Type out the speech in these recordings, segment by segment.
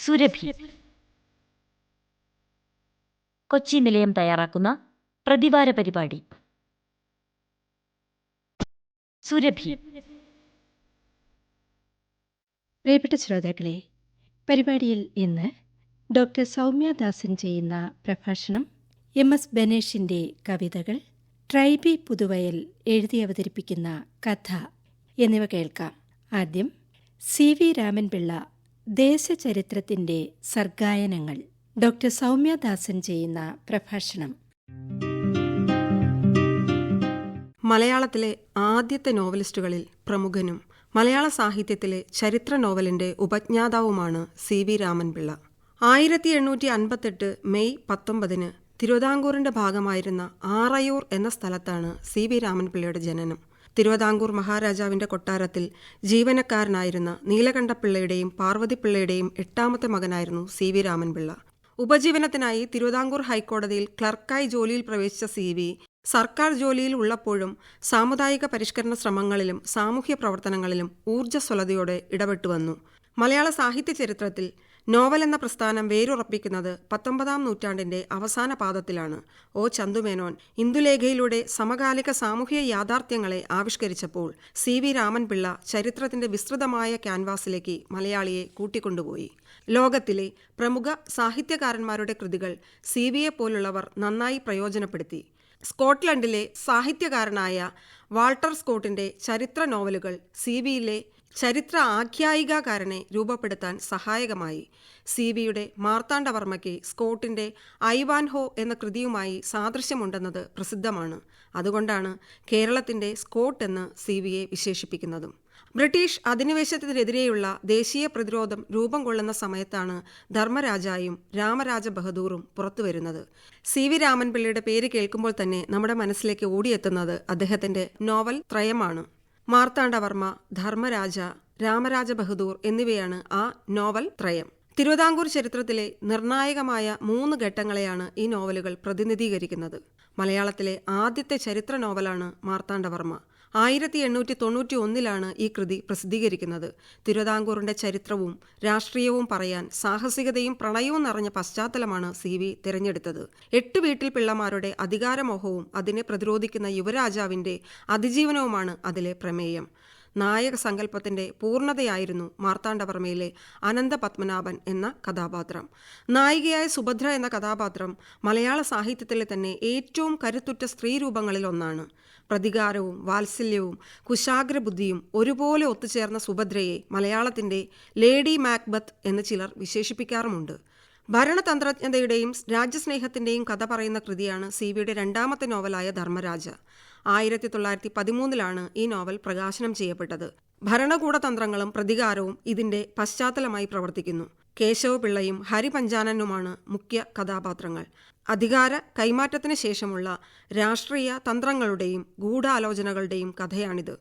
സുരഭി. കൊച്ചി നിലയം തയ്യാറാക്കുന്ന പ്രതിവാര പരിപാടി സുരഭി. പ്രിയപ്പെട്ട ശ്രോതാക്കളെ, പരിപാടിയിൽ ഇന്ന് ഡോക്ടർ സൗമ്യ ദാസൻ ചെയ്യുന്ന പ്രഭാഷണം, എസ് ബനേഷിൻ്റെ കവിതകൾ, ട്രൈബി പുതുവയൽ എഴുതി അവതരിപ്പിക്കുന്ന കഥ എന്നിവ കേൾക്കാം. ആദ്യം CV രാമൻപിള്ള ദേശചരിത്രത്തിൻ്റെ സർഗായനങ്ങൾ. ഡോക്ടർ സൗമ്യ ദാസൻ ചെയ്യുന്ന പ്രഭാഷണം. മലയാളത്തിലെ ആദ്യത്തെ നോവലിസ്റ്റുകളിൽ പ്രമുഖനും മലയാള സാഹിത്യത്തിലെ ചരിത്ര നോവലിന്റെ ഉപജ്ഞാതാവുമാണ് CV രാമൻപിള്ള. 1858 മെയ് 19 തിരുവിതാംകൂറിന്റെ ഭാഗമായിരുന്ന ആറയൂർ എന്ന സ്ഥലത്താണ് CV രാമൻപിള്ളയുടെ ജനനം. തിരുവിതാംകൂർ മഹാരാജാവിന്റെ കൊട്ടാരത്തിൽ ജീവനക്കാരനായിരുന്ന നീലകണ്ഠപിള്ളയുടെയും പാർവതിപ്പിള്ളയുടെയും 8ാമത്തെ മകനായിരുന്നു CV രാമൻപിള്ള. ഉപജീവനത്തിനായി തിരുവിതാംകൂർ ഹൈക്കോടതിയിൽ ക്ലർക്കായി ജോലിയിൽ പ്രവേശിച്ച CV സർക്കാർ ജോലിയിൽ ഉള്ളപ്പോഴും സാമുദായിക പരിഷ്കരണ ശ്രമങ്ങളിലും സാമൂഹ്യ പ്രവർത്തനങ്ങളിലും ഊർജ്ജസ്വലതയോടെ ഇടപെട്ടുവന്നു. മലയാള സാഹിത്യ ചരിത്രത്തിൽ നോവൽ എന്ന പ്രസ്ഥാനം വേരുറപ്പിക്കുന്നത് 19ാം നൂറ്റാണ്ടിന്റെ അവസാന പാദത്തിലാണ്. ചന്തുമേനോൻ ഇന്ദുലേഖയിലൂടെ സമകാലിക സാമൂഹ്യ യാഥാർത്ഥ്യങ്ങളെ ആവിഷ്കരിച്ചപ്പോൾ CV രാമൻപിള്ള ചരിത്രത്തിന്റെ വിസ്തൃതമായ ക്യാൻവാസിലേക്ക് മലയാളിയെ കൂട്ടിക്കൊണ്ടുപോയി. ലോകത്തിലെ പ്രമുഖ സാഹിത്യകാരന്മാരുടെ കൃതികൾ CVയെ പോലുള്ളവർ നന്നായി പ്രയോജനപ്പെടുത്തി. സ്കോട്ട്ലൻഡിലെ സാഹിത്യകാരനായ വാൾട്ടർ സ്കോട്ടിന്റെ ചരിത്ര നോവലുകൾ CVയിലെ ചരിത്ര ആഖ്യായികാകാരനെ രൂപപ്പെടുത്താൻ സഹായകമായി. CVയുടെ മാർത്താണ്ഡവർമ്മയ്ക്ക് സ്കോട്ടിന്റെ ഐവാൻഹോ എന്ന കൃതിയുമായി സാദൃശ്യമുണ്ടെന്നത് പ്രസിദ്ധമാണ്. അതുകൊണ്ടാണ് കേരളത്തിന്റെ സ്കോട്ട് എന്ന് CVയെ വിശേഷിപ്പിക്കുന്നതും. ബ്രിട്ടീഷ് അധിനിവേശത്തിനെതിരെയുള്ള ദേശീയ പ്രതിരോധം രൂപം കൊള്ളുന്ന സമയത്താണ് ധർമ്മരാജായും രാമരാജ ബഹദൂറും പുറത്തുവരുന്നത്. CV രാമൻപിള്ളയുടെ പേര് കേൾക്കുമ്പോൾ തന്നെ നമ്മുടെ മനസ്സിലേക്ക് ഓടിയെത്തുന്നത് അദ്ദേഹത്തിന്റെ നോവൽ ത്രയമാണ്. മാർത്താണ്ഡവർമ്മ, ധർമ്മരാജ, രാമരാജ ബഹദൂർ എന്നിവയാണ് ആ നോവൽ ത്രയം. തിരുവിതാംകൂർ ചരിത്രത്തിലെ നിർണായകമായ 3 ഘട്ടങ്ങളെയാണ് ഈ നോവലുകൾ പ്രതിനിധീകരിക്കുന്നത്. മലയാളത്തിലെ ആദ്യത്തെ ചരിത്ര നോവലാണ് മാർത്താണ്ഡവർമ്മ. 1891 ഈ കൃതി പ്രസിദ്ധീകരിക്കുന്നത്. തിരുവിതാംകൂറിന്റെ ചരിത്രവും രാഷ്ട്രീയവും പറയാൻ സാഹസികതയും പ്രണയവും നിറഞ്ഞ പശ്ചാത്തലമാണ് CV തിരഞ്ഞെടുത്തത്. 8 വീട്ടിൽ പിള്ളമാരുടെ അധികാരമോഹവും അതിനെ പ്രതിരോധിക്കുന്ന യുവരാജാവിന്റെ അതിജീവനവുമാണ് അതിലെ പ്രമേയം. നായക സങ്കല്പത്തിന്റെ പൂർണ്ണതയായിരുന്നു മാർത്താണ്ഡവർമ്മയിലെ അനന്തപത്മനാഭൻ എന്ന കഥാപാത്രം. നായികയായ സുഭദ്ര എന്ന കഥാപാത്രം മലയാള സാഹിത്യത്തിലെ തന്നെ ഏറ്റവും കരുത്തുറ്റ സ്ത്രീരൂപങ്ങളിൽ ഒന്നാണ്. പ്രതികാരവും വാത്സല്യവും കുശാഗ്രബുദ്ധിയും ഒരുപോലെ ഒത്തുചേർന്ന സുഭദ്രയെ മലയാളത്തിന്റെ ലേഡി മാക്ബത്ത് എന്ന് ചിലർ വിശേഷിപ്പിക്കാറുമുണ്ട്. ഭരണതന്ത്രജ്ഞതയുടെയും രാജ്യസ്നേഹത്തിന്റെയും കഥ പറയുന്ന കൃതിയാണ് CVയുടെ 2ാമത്തെ നോവലായ ധർമ്മരാജ. 1913 ഈ നോവൽ പ്രകാശനം ചെയ്യപ്പെട്ടത്. ഭരണകൂടതന്ത്രങ്ങളും പ്രതികാരവും ഇതിന്റെ പശ്ചാത്തലമായി പ്രവർത്തിക്കുന്നു. കേശവപിള്ളയും ഹരിപഞ്ചാനനുമാണ് മുഖ്യ കഥാപാത്രങ്ങൾ. അധികാര കൈമാറ്റത്തിന് ശേഷമുള്ള രാഷ്ട്രീയ തന്ത്രങ്ങളുടെയും ഗൂഢാലോചനകളുടെയും കഥയാണിത്.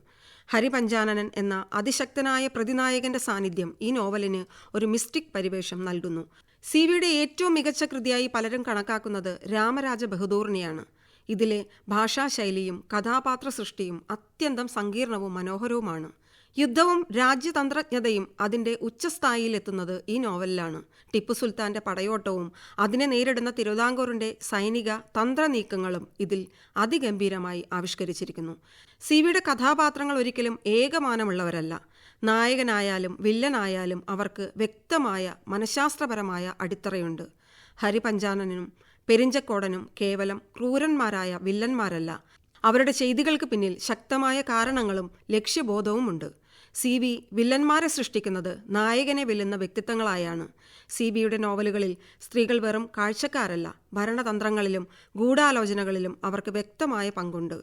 ഹരിപഞ്ചാനനൻ എന്ന അതിശക്തനായ പ്രതിനായകന്റെ സാന്നിധ്യം ഈ നോവലിന് ഒരു മിസ്റ്റിക് പരിവേഷം നൽകുന്നു. CVയുടെ ഏറ്റവും മികച്ച കൃതിയായി പലരും കണക്കാക്കുന്നത് രാമരാജ ബഹദൂറിനെയാണ്. ഇതിലെ ഭാഷാശൈലിയും കഥാപാത്ര സൃഷ്ടിയും അത്യന്തം സങ്കീർണവും മനോഹരവുമാണ്. യുദ്ധവും രാജ്യതന്ത്രജ്ഞതയും അതിൻ്റെ ഉച്ചസ്ഥായിയിലെത്തുന്നത് ഈ നോവലിലാണ്. ടിപ്പു സുൽത്താന്റെ പടയോട്ടവും അതിനെ നേരിടുന്ന തിരുവിതാംകൂറിന്റെ സൈനിക തന്ത്രനീക്കങ്ങളും ഇതിൽ അതിഗംഭീരമായി ആവിഷ്കരിച്ചിരിക്കുന്നു. CVയുടെ കഥാപാത്രങ്ങൾ ഒരിക്കലും ഏകമാനമുള്ളവരല്ല. നായകനായാലും വില്ലനായാലും അവർക്ക് വ്യക്തമായ മനഃശാസ്ത്രപരമായ അടിത്തറയുണ്ട്. ഹരിപഞ്ചാനനും പെരിഞ്ചക്കോടനും കേവലം ക്രൂരന്മാരായ വില്ലന്മാരല്ല. അവരുടെ ചെയ്തികൾക്ക് പിന്നിൽ ശക്തമായ കാരണങ്ങളും ലക്ഷ്യബോധവുമുണ്ട്. CV വില്ലന്മാരെ സൃഷ്ടിക്കുന്നത് നായകനെ വെല്ലുന്ന വ്യക്തിത്വങ്ങളായാണ്. CVയുടെ നോവലുകളിൽ സ്ത്രീകൾ വെറും കാഴ്ചക്കാരല്ല. ഭരണതന്ത്രങ്ങളിലും ഗൂഢാലോചനകളിലും അവർക്ക് വ്യക്തമായ പങ്കുണ്ട്.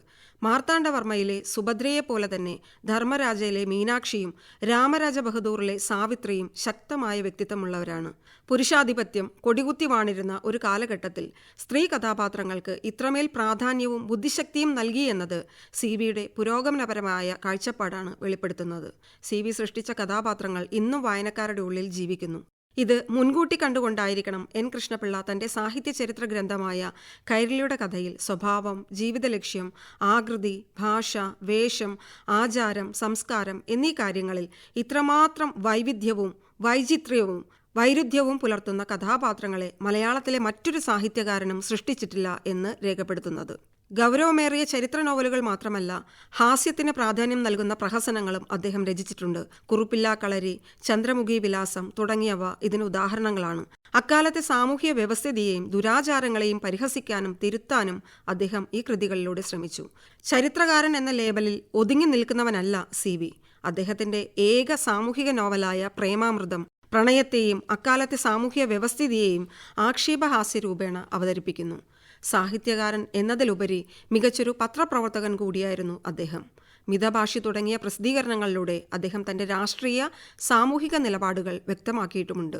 മാർത്താണ്ഡവർമ്മയിലെ സുഭദ്രയെപ്പോലെ തന്നെ ധർമ്മരാജയിലെ മീനാക്ഷിയും രാമരാജ ബഹദൂറിലെ സാവിത്രിയും ശക്തമായ വ്യക്തിത്വമുള്ളവരാണ്. പുരുഷാധിപത്യം കൊടികുത്തി വാണിരുന്ന ഒരു കാലഘട്ടത്തിൽ സ്ത്രീ കഥാപാത്രങ്ങൾക്ക് ഇത്രമേൽ പ്രാധാന്യവും ബുദ്ധിശക്തിയും നൽകിയെന്നത് CVയുടെ പുരോഗമനപരമായ കാഴ്ചപ്പാടാണ് വെളിപ്പെടുത്തുന്നത്. CV സൃഷ്ടിച്ച കഥാപാത്രങ്ങൾ ഇന്നും വായനക്കാരുടെ ഉള്ളിൽ ജീവിക്കുന്നു. ഇത് മുൻകൂട്ടി കണ്ടുകൊണ്ടായിരിക്കണം N കൃഷ്ണപിള്ള തൻ്റെ സാഹിത്യ ചരിത്ര ഗ്രന്ഥമായ കൈരളിയുടെ കഥയിൽ സ്വഭാവം, ജീവിതലക്ഷ്യം, ആകൃതി, ഭാഷ, വേഷം, ആചാരം, സംസ്കാരം എന്നീ കാര്യങ്ങളിൽ ഇത്രമാത്രം വൈവിധ്യവും വൈചിത്ര്യവും വൈരുദ്ധ്യവും പുലർത്തുന്ന കഥാപാത്രങ്ങളെ മലയാളത്തിലെ മറ്റൊരു സാഹിത്യകാരനും സൃഷ്ടിച്ചിട്ടില്ല എന്ന് രേഖപ്പെടുത്തുന്നത്. ഗൗരവമേറിയ ചരിത്ര നോവലുകൾ മാത്രമല്ല, ഹാസ്യത്തിന് പ്രാധാന്യം നൽകുന്ന പ്രഹസനങ്ങളും അദ്ദേഹം രചിച്ചിട്ടുണ്ട്. കുറുപ്പില്ലാ കളരി, ചന്ദ്രമുഖി വിലാസം തുടങ്ങിയവ ഇതിന് ഉദാഹരണങ്ങളാണ്. അക്കാലത്തെ സാമൂഹ്യ വ്യവസ്ഥിതിയെയും ദുരാചാരങ്ങളെയും പരിഹസിക്കാനും തിരുത്താനും അദ്ദേഹം ഈ കൃതികളിലൂടെ ശ്രമിച്ചു. ചരിത്രകാരൻ എന്ന ലേബലിൽ ഒതുങ്ങി നിൽക്കുന്നവനല്ല CV. അദ്ദേഹത്തിന്റെ ഏക സാമൂഹിക നോവലായ പ്രേമാമൃതം പ്രണയത്തെയും അക്കാലത്തെ സാമൂഹ്യ വ്യവസ്ഥിതിയെയും ആക്ഷേപഹാസ്യരൂപേണ അവതരിപ്പിക്കുന്നു. സാഹിത്യകാരൻ എന്നതിലുപരി മികച്ചൊരു പത്രപ്രവർത്തകൻ കൂടിയായിരുന്നു അദ്ദേഹം. മിതഭാഷി തുടങ്ങിയ പ്രസിദ്ധീകരണങ്ങളിലൂടെ അദ്ദേഹം തന്റെ രാഷ്ട്രീയ സാമൂഹിക നിലപാടുകൾ വ്യക്തമാക്കിയിട്ടുമുണ്ട്.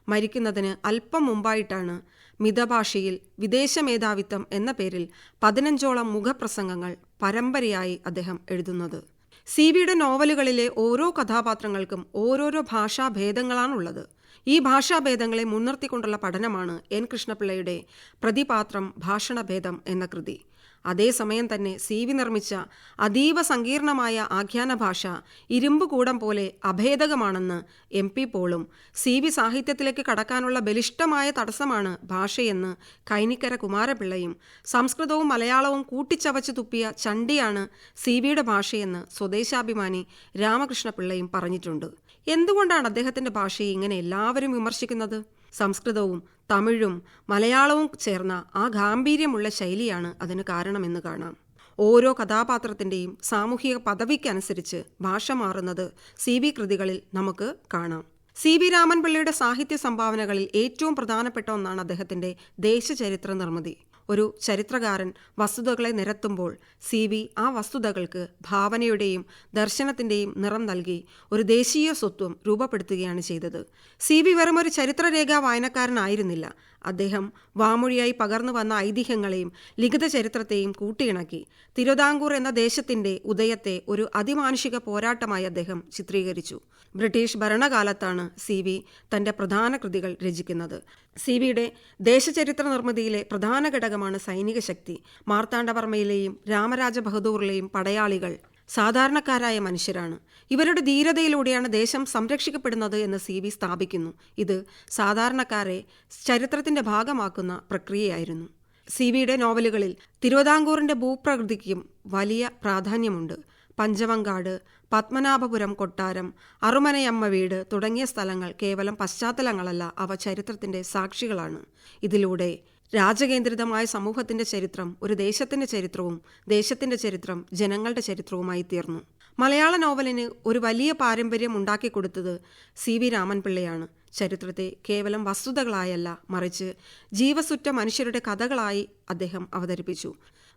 മരിക്കുന്നതിന് അല്പം മുമ്പായിട്ടാണ് മിതഭാഷയിൽ വിദേശ മേധാവിത്വം എന്ന പേരിൽ 15ഓളം മുഖപ്രസംഗങ്ങൾ പരമ്പരയായി അദ്ദേഹം എഴുതുന്നത്. CV-യുടെ നോവലുകളിലെ ഓരോ കഥാപാത്രങ്ങൾക്കും ഓരോരോ ഭാഷാഭേദങ്ങളാണുള്ളത്. ഈ ഭാഷാഭേദങ്ങളെ മുൻനിർത്തിക്കൊണ്ടുള്ള പഠനമാണ് N. കൃഷ്ണപിള്ളയുടെ പ്രതിപാത്രം ഭാഷണഭേദം എന്ന കൃതി. അതേസമയം തന്നെ CV നിർമ്മിച്ച അതീവ സങ്കീർണമായ ആഖ്യാന ഭാഷ ഇരുമ്പുകൂടം പോലെ അഭേദകമാണെന്ന് MP പോളും CV സാഹിത്യത്തിലേക്ക് കടക്കാനുള്ള ബലിഷ്ഠമായ തടസ്സമാണ് ഭാഷയെന്ന് കൈനിക്കര കുമാരപിള്ളയും സംസ്കൃതവും മലയാളവും കൂട്ടിച്ചവച്ച് തുപ്പിയ ചണ്ടിയാണ് CV-യുടെ ഭാഷയെന്ന് സ്വദേശാഭിമാനി രാമകൃഷ്ണപിള്ളയും പറഞ്ഞിട്ടുണ്ട്. എന്തുകൊണ്ടാണ് അദ്ദേഹത്തിന്റെ ഭാഷയെ ഇങ്ങനെ എല്ലാവരും വിമർശിക്കുന്നത്? സംസ്കൃതവും തമിഴും മലയാളവും ചേർന്ന ആ ഗാംഭീര്യമുള്ള ശൈലിയാണ് അതിന് കാരണമെന്ന് കാണാം. ഓരോ കഥാപാത്രത്തിൻ്റെയും സാമൂഹിക പദവിക്കനുസരിച്ച് ഭാഷ മാറുന്നത് CV കൃതികളിൽ നമുക്ക് കാണാം. CV രാമൻപിള്ളയുടെ സാഹിത്യ സംഭാവനകളിൽ ഏറ്റവും പ്രധാനപ്പെട്ട ഒന്നാണ് അദ്ദേഹത്തിൻ്റെ ദേശചരിത്ര നിർമ്മിതി. ഒരു ചരിത്രകാരൻ വസ്തുതകളെ നിരത്തുമ്പോൾ CV ആ വസ്തുതകൾക്ക് ഭാവനയുടെയും ദർശനത്തിൻ്റെയും നിറം നൽകി ഒരു ദേശീയ സ്വത്വം രൂപപ്പെടുത്തുകയാണ് ചെയ്തത്. CV വെറുമൊരു ചരിത്രരേഖാ വായനക്കാരനായിരുന്നില്ല. അദ്ദേഹം വാമൊഴിയായി പകർന്നു വന്ന ഐതിഹ്യങ്ങളെയും ലിഖിത ചരിത്രത്തെയും കൂട്ടിയിണക്കി തിരുവിതാംകൂർ എന്ന ദേശത്തിൻ്റെ ഉദയത്തെ ഒരു അതിമാനുഷിക പോരാട്ടമായി അദ്ദേഹം ചിത്രീകരിച്ചു. ബ്രിട്ടീഷ് ഭരണകാലത്താണ് CV തൻ്റെ പ്രധാന കൃതികൾ രചിക്കുന്നത്. CV-യുടെ ദേശചരിത്ര നിർമ്മിതിയിലെ പ്രധാന ഘടകമാണ് സൈനിക ശക്തി. മാർത്താണ്ഡവർമ്മയിലെയും രാമരാജ ബഹദൂറിലെയും പടയാളികൾ സാധാരണക്കാരായ മനുഷ്യരാണ്. ഇവരുടെ ധീരതയിലൂടെയാണ് ദേശം സംരക്ഷിക്കപ്പെടുന്നത് എന്ന് CV സ്ഥാപിക്കുന്നു. ഇത് സാധാരണക്കാരെ ചരിത്രത്തിൻ്റെ ഭാഗമാക്കുന്ന പ്രക്രിയയായിരുന്നു. CV-യുടെ നോവലുകളിൽ തിരുവിതാംകൂറിൻ്റെ ഭൂപ്രകൃതിക്കും വലിയ പ്രാധാന്യമുണ്ട്. പഞ്ചവങ്കാട്, പത്മനാഭപുരം കൊട്ടാരം, അറുമനയമ്മ വീട് തുടങ്ങിയ സ്ഥലങ്ങൾ കേവലം പശ്ചാത്തലങ്ങളല്ല, അവ ചരിത്രത്തിൻ്റെ സാക്ഷികളാണ്. ഇതിലൂടെ രാജകേന്ദ്രിതമായ സമൂഹത്തിൻ്റെ ചരിത്രം ഒരു ദേശത്തിൻ്റെ ചരിത്രവും ദേശത്തിൻ്റെ ചരിത്രം ജനങ്ങളുടെ ചരിത്രവുമായി തീർന്നു. മലയാള നോവലിന് ഒരു വലിയ പാരമ്പര്യം ഉണ്ടാക്കിക്കൊടുത്തത് CV രാമൻപിള്ളയാണ്. ചരിത്രത്തെ കേവലം വസ്തുതകളായല്ല, മറിച്ച് ജീവസുറ്റ മനുഷ്യരുടെ കഥകളായി അദ്ദേഹം അവതരിപ്പിച്ചു.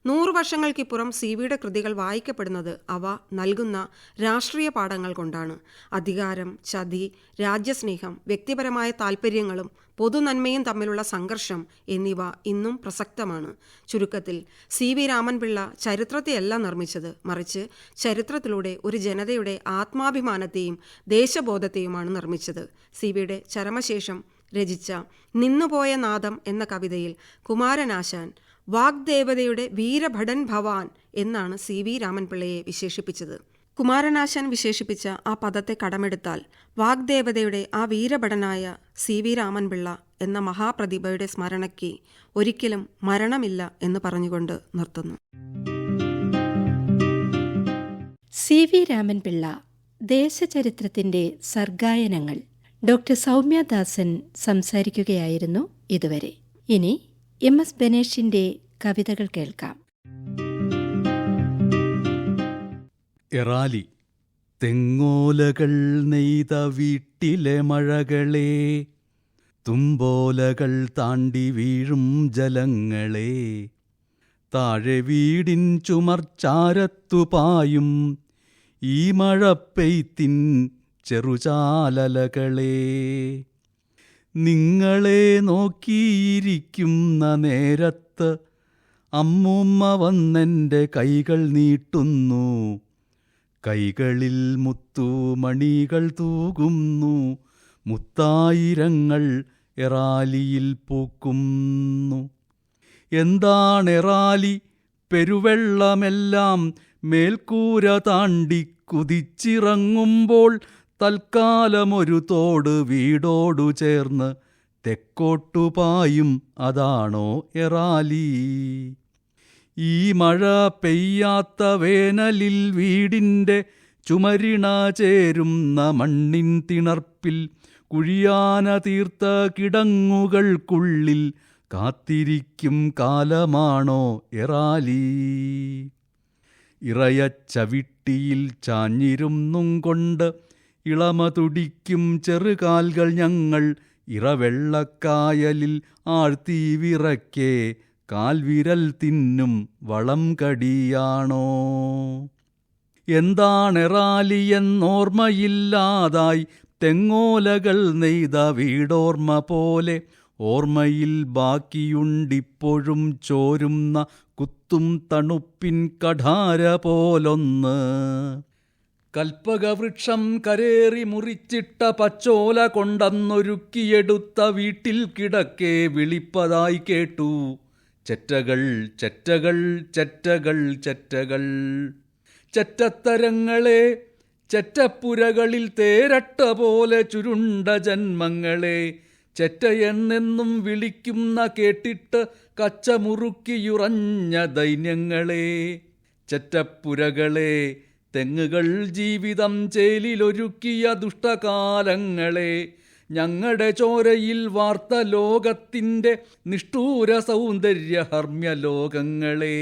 100 വർഷങ്ങൾക്കിപ്പുറം CV-യുടെ കൃതികൾ വായിക്കപ്പെടുന്നത് അവ നൽകുന്ന രാഷ്ട്രീയ പാഠങ്ങൾ കൊണ്ടാണ്. അധികാരം, ചതി, രാജ്യസ്നേഹം, വ്യക്തിപരമായ താൽപ്പര്യങ്ങളും പൊതുനന്മയും തമ്മിലുള്ള സംഘർഷം എന്നിവ ഇന്നും പ്രസക്തമാണ്. ചുരുക്കത്തിൽ CV രാമൻപിള്ള ചരിത്രത്തെയല്ല നിർമ്മിച്ചത്, മറിച്ച് ചരിത്രത്തിലൂടെ ഒരു ജനതയുടെ ആത്മാഭിമാനത്തെയും ദേശബോധത്തെയുമാണ് നിർമ്മിച്ചത്. CV-യുടെ ചരമശേഷം രചിച്ച നിന്നുപോയ നാദം എന്ന കവിതയിൽ കുമാരനാശാൻ വാഗ്ദേവതയുടെ വീരഭടൻ ഭവാൻ എന്നാണ് CV രാമൻപിള്ളയെ വിശേഷിപ്പിച്ചത്. കുമാരനാശാൻ വിശേഷിപ്പിച്ച ആ പദത്തെ കടമെടുത്താൽ വാഗ്ദേവതയുടെ ആ വീരഭടനായ CV രാമൻപിള്ള എന്ന മഹാപ്രതിഭയുടെ സ്മരണയ്ക്ക് ഒരിക്കലും മരണമില്ല എന്ന് പറഞ്ഞുകൊണ്ട് നിർത്തുന്നു. CV രാമൻപിള്ള ദേശചരിത്രത്തിന്റെ സർഗായനങ്ങൾ ഡോക്ടർ സൗമ്യദാസൻ സംസാരിക്കുകയായിരുന്നു ഇതുവരെ. ഇനി MS ബനേഷിന്റെ കവിതകൾ കേൾക്കാം. എറാലി. തെങ്ങോലകൾ നെയ്ത വീട്ടിലെ മഴകളെ, തുമ്പോലകൾ താണ്ടി വീഴും ജലങ്ങളെ, താഴെ വീടിൻ ചുമർച്ചാരത്തു പായും ഈ മഴപ്പെയ്ത്തിൻ ചെറുചാലലകളെ, നിങ്ങളെ നോക്കിയിരിക്കുന്ന നേരത്ത് അമ്മൂമ്മ വന്നെൻ്റെ കൈകൾ നീട്ടുന്നു, കൈകളിൽ മുത്തുമണികൾ തൂകുന്നു, മുത്തായിരങ്ങൾ എറാലിയിൽ പൂക്കുന്നു. എന്താണെറാലി? പെരുവെള്ളമെല്ലാം മേൽക്കൂര താണ്ടി കുതിച്ചിറങ്ങുമ്പോൾ തൽക്കാലമൊരു തോട് വീടോടു ചേർന്ന് തെക്കോട്ടു പായും അതാണോ എറാലി. ഈ മഴ പെയ്യാത്ത വേനലിൽ വീടിൻ്റെ ചുമരിണ ചേരുന്ന മണ്ണിൻ തിണർപ്പിൽ കുഴിയാന തീർത്ത കിടങ്ങുകൾക്കുള്ളിൽ കാത്തിരിക്കും കാലമാണോ എറാലി. ഇറയച്ചവിട്ടിയിൽ ചാഞ്ഞിരുന്നും കൊണ്ട് ഇളമ തുടിക്കും ചെറുകാൽകൾ ഞങ്ങൾ ഇറവെള്ളക്കായലിൽ ആഴ്ത്തി വിറക്കെ കാൽവിരൽ തിന്നും വളം കടിയാണോ. എന്താണെറാലിയെന്നോർമ്മയില്ലാതായി തെങ്ങോലകൾ നെയ്ത വീടോർമ്മ പോലെ ഓർമ്മയിൽ ബാക്കിയുണ്ടിപ്പോഴും ചോരുന്ന കുത്തും തണുപ്പിൻ കഠാര പോലൊന്ന്. കൽപ്പകവൃക്ഷം കരേറി മുറിച്ചിട്ട പച്ചോല കൊണ്ടന്നൊരുക്കിയെടുത്ത വീട്ടിൽ കിടക്കെ വിളിപ്പതായി കേട്ടു ചെറ്റകൾ ചെറ്റകൾ ചെറ്റകൾ ചെറ്റകൾ. ചെറ്റത്തരങ്ങളെ ചെറ്റപ്പുരകളിൽ തേരട്ട പോലെ ചുരുണ്ട ജന്മങ്ങളെ ചെറ്റയെന്നെന്നും വിളിക്കുന്ന കേട്ടിട്ട് കച്ചമുറുക്കിയുറഞ്ഞ ദൈന്യങ്ങളെ. ചെറ്റപ്പുരകളെ തെങ്ങുകൾ ജീവിതം ചേലിലൊരുക്കിയ ദുഷ്ടകാലങ്ങളെ ഞങ്ങളുടെ ചോരയിൽ വാർത്ത ലോകത്തിൻ്റെ നിഷ്ഠൂര സൗന്ദര്യ ഹർമ്മ്യലോകങ്ങളെ.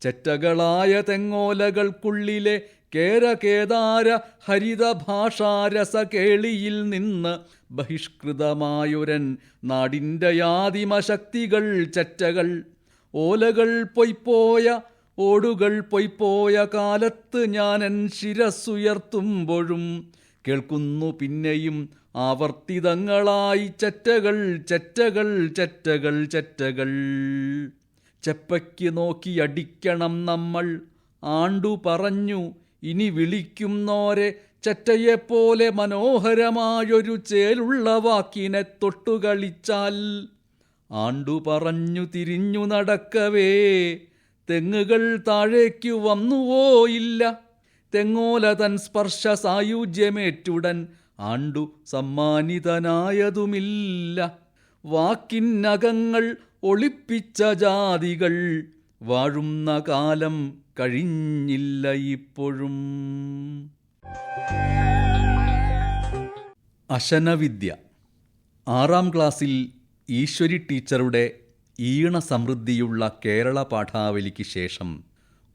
ചെറ്റകളായ തെങ്ങോലകൾക്കുള്ളിലെ കേരകേദാര ഹരിതഭാഷാരസ കേളിയിൽ നിന്ന് ബഹിഷ്കൃതമായൊരൻ നാടിൻ്റെ യാദിമശക്തികൾ ചെറ്റകൾ. ഓലകൾ പൊയ്പോയ ഓടുകൾ പൊയ്പോയ കാലത്ത് ഞാനൻ ശിരസ്സുയർത്തുമ്പോഴും കേൾക്കുന്നു പിന്നെയും ആവർത്തിതങ്ങളായി ചെറ്റകൾ ചെറ്റകൾ ചെറ്റകൾ ചെറ്റകൾ. ചെപ്പയ്ക്ക് നോക്കി അടിക്കണം നമ്മൾ ആണ്ടു പറഞ്ഞു ഇനി വിളിക്കുന്നോരെ ചെറ്റയെപ്പോലെ മനോഹരമായൊരു ചേലുള്ള വാക്കിനെ തൊട്ടുകളിച്ചാൽ. ആണ്ടു പറഞ്ഞു തിരിഞ്ഞു നടക്കവേ തെങ്ങുകൾ താഴേക്കു വന്നുവോയില്ല. തെങ്ങോല തൻ സ്പർശ സായുജ്യമേറ്റുടൻ ആണ്ടു സമ്മാനിതനായതുമില്ല. വാക്കിനകങ്ങൾ ഒളിപ്പിച്ച ജാതികൾ വാഴുന്ന കാലം കഴിഞ്ഞില്ല ഇപ്പോഴും. അശനവിദ്യ. 6ാം ക്ലാസ്സിൽ ഈശ്വരി ടീച്ചറുടെ ഈണ സമൃദ്ധിയുള്ള കേരള പാഠാവലിക്ക് ശേഷം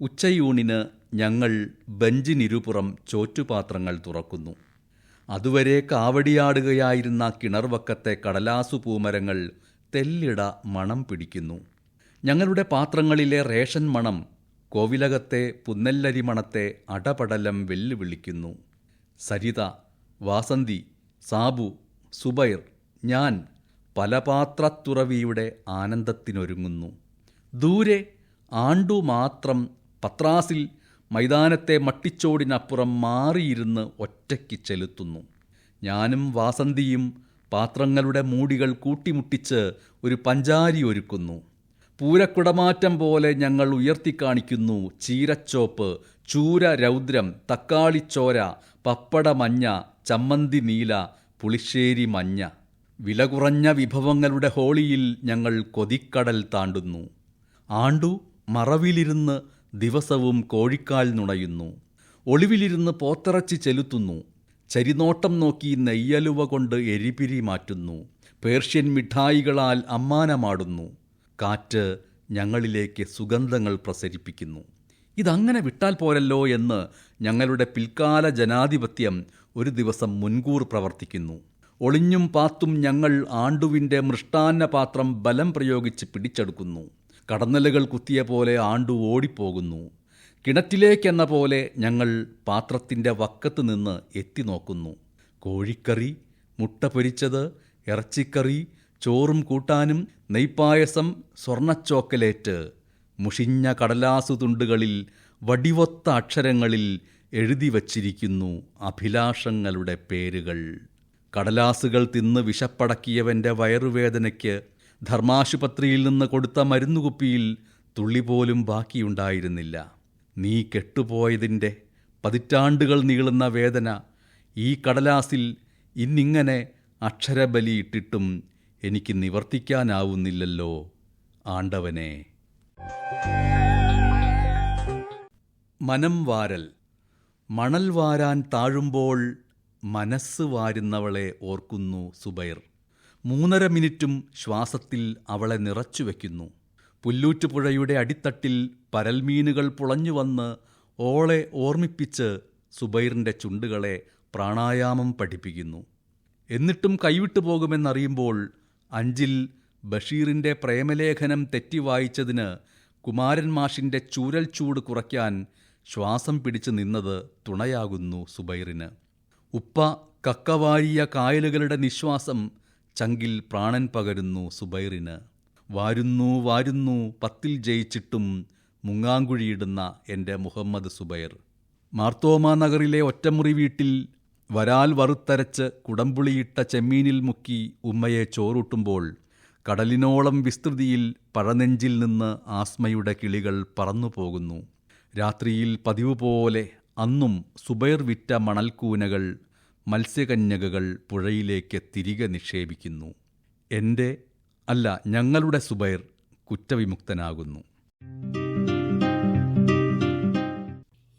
ഉച്ചയൂണിന് ഞങ്ങൾ ബെഞ്ചിനിരുപുറം ചോറ്റുപാത്രങ്ങൾ തുറക്കുന്നു. അതുവരെ കാവടിയാടുകയായിരുന്ന കിണർവക്കത്തെ കടലാസു പൂമരങ്ങൾ തെല്ലിട മണം പിടിക്കുന്നു. ഞങ്ങളുടെ പാത്രങ്ങളിലെ റേഷൻ മണം കോവിലകത്തെ പുന്നെല്ലരി മണത്തെ അടപടലം വെല്ലുവിളിക്കുന്നു. സരിത, വാസന്തി, സാബു, സുബൈർ, ഞാൻ പലപാത്രത്തുറവിയുടെ ആനന്ദത്തിനൊരുങ്ങുന്നു. ദൂരെ ആണ്ടു മാത്രം പത്രാസിൽ മൈതാനത്തെ മട്ടിച്ചോടിനപ്പുറം മാറിയിരുന്ന് ഒറ്റയ്ക്ക് ചെലുത്തുന്നു. ഞാനും വാസന്തിയും പാത്രങ്ങളുടെ മൂടികൾ കൂട്ടിമുട്ടിച്ച് ഒരു പഞ്ചാരി ഒരുക്കുന്നു. പൂരക്കുടമാറ്റം പോലെ ഞങ്ങൾ ഉയർത്തിക്കാണിക്കുന്നു ചീരച്ചോപ്പ്, ചൂര രൗദ്രം, തക്കാളിച്ചോര, പപ്പട മഞ്ഞ, ചമ്മന്തി നീല, പുളിശ്ശേരി മഞ്ഞ. വില കുറഞ്ഞ വിഭവങ്ങളുടെ ഹോളിയിൽ ഞങ്ങൾ കൊതിക്കടൽ താണ്ടുന്നു. ആണ്ടു മറവിലിരുന്ന് ദിവസവും കോഴിക്കാൽ നുണയുന്നു. ഒളിവിലിരുന്ന് പോത്തിറച്ചി ചെലുത്തുന്നു. ചരിനോട്ടം നോക്കി നെയ്യലുവ കൊണ്ട് എരിപിരി മാറ്റുന്നു. പേർഷ്യൻ മിഠായികളാൽ അമ്മാനമാടുന്നു. കാറ്റ് ഞങ്ങളിലേക്ക് സുഗന്ധങ്ങൾ പ്രസരിപ്പിക്കുന്നു. ഇതങ്ങനെ വിട്ടാൽ പോരല്ലോ എന്ന് ഞങ്ങളുടെ പിൽക്കാല ജനാധിപത്യം ഒരു ദിവസം മുൻകൂർ പ്രവർത്തിക്കുന്നു. ഒളിഞ്ഞും പാത്തും ഞങ്ങൾ ആണ്ടുവിൻ്റെ മൃഷ്ടാന്ന പാത്രം ബലം പ്രയോഗിച്ച് പിടിച്ചെടുക്കുന്നു. കടന്നലുകൾ കുത്തിയ പോലെ ആണ്ടു ഓടിപ്പോകുന്നു. കിണറ്റിലേക്കെന്ന പോലെ ഞങ്ങൾ പാത്രത്തിൻ്റെ വക്കത്ത് നിന്ന് എത്തി നോക്കുന്നു. കോഴിക്കറി, മുട്ട പൊരിച്ചത്, ഇറച്ചിക്കറി, ചോറും കൂട്ടാനും, നെയ്പ്പായസം, സ്വർണ്ണച്ചോക്കലേറ്റ്. മുഷിഞ്ഞ കടലാസു തുണ്ടുകളിൽ വടിവൊത്ത അക്ഷരങ്ങളിൽ എഴുതി വച്ചിരിക്കുന്നു അഭിലാഷങ്ങളുടെ പേരുകൾ. കടലാസുകൾ തിന്ന് വിശപ്പടക്കിയവൻ്റെ വയറുവേദനയ്ക്ക് ധർമാശുപത്രിയിൽ നിന്ന് കൊടുത്ത മരുന്നുകുപ്പിയിൽ തുള്ളിപോലും ബാക്കിയുണ്ടായിരുന്നില്ല. നീ കെട്ടുപോയതിൻ്റെ പതിറ്റാണ്ടുകൾ നീളുന്ന വേദന ഈ കടലാസിൽ ഇന്നിങ്ങനെ അക്ഷരബലിയിട്ടിട്ടും എനിക്ക് നിവർത്തിക്കാനാവുന്നില്ലല്ലോ ആണ്ടവനെ. മനം വാരൽ. മണൽ വാരാൻ താഴുമ്പോൾ മനസ്സ് വാരുന്നവളെ ഓർക്കുന്നു സുബൈർ. 3.5 മിനിറ്റും ശ്വാസത്തിൽ അവളെ നിറച്ചു വയ്ക്കുന്നു. പുല്ലൂറ്റുപുഴയുടെ അടിത്തട്ടിൽ പരൽമീനുകൾ പുളഞ്ഞുവന്ന് ഓളെ ഓർമ്മിപ്പിച്ച് സുബൈറിൻ്റെ ചുണ്ടുകളെ പ്രാണായാമം പഠിപ്പിക്കുന്നു. എന്നിട്ടും കൈവിട്ടു പോകുമെന്നറിയുമ്പോൾ 5-ൽ ബഷീറിൻ്റെ പ്രേമലേഖനം തെറ്റി വായിച്ചതിന് കുമാരൻ മാഷിൻ്റെ ചൂരൽ ചൂട് കുറയ്ക്കാൻ ശ്വാസം പിടിച്ചു നിന്നത് തുണയാകുന്നു സുബൈറിന്. ഉപ്പ കക്കവാരിയ കായലുകളുടെ നിശ്വാസം ചങ്കിൽ പ്രാണൻ പകരുന്നു സുബൈറിന്. വാരുന്നു വാരുന്നു 10-ൽ ജയിച്ചിട്ടും മുങ്ങാങ്കുഴിയിടുന്ന എൻ്റെ മുഹമ്മദ് സുബൈർ. മാർത്തോമാ നഗറിലെ ഒറ്റമുറി വീട്ടിൽ വരാൽ വറുത്തരച്ച് കുടംപുളിയിട്ട ചെമ്മീനിൽ മുക്കി ഉമ്മയെ ചോറൂട്ടുമ്പോൾ കടലിനോളം വിസ്തൃതിയിൽ പഴനെഞ്ചിൽ നിന്ന് ആസ്മയുടെ കിളികൾ പറന്നു പോകുന്നു. രാത്രിയിൽ പതിവ് പോലെ അന്നും സുബൈർ വിറ്റ മണൽക്കൂനകൾ മത്സ്യകന്യകകൾ പുഴയിലേക്ക് തിരികെ നിക്ഷേപിക്കുന്നു. എൻ്റെ അല്ല, ഞങ്ങളുടെ സുബൈർ കുറ്റവിമുക്തനാകുന്നു.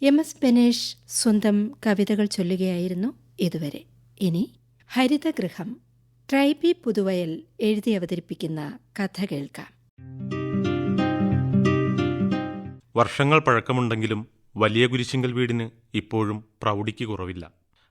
MS ബനേഷ് സ്വന്തം കവിതകൾ ചൊല്ലുകയായിരുന്നു ഇതുവരെ. ഇനി ഹരിതഗൃഹം ട്രൈബി പുതുവയൽ എഴുതി അവതരിപ്പിക്കുന്ന കഥ കേൾക്കാം. വർഷങ്ങൾ പഴക്കമുണ്ടെങ്കിലും വലിയ കുരിശിങ്കൽ വീടിന് ഇപ്പോഴും പ്രൗഢിക്ക് കുറവില്ല.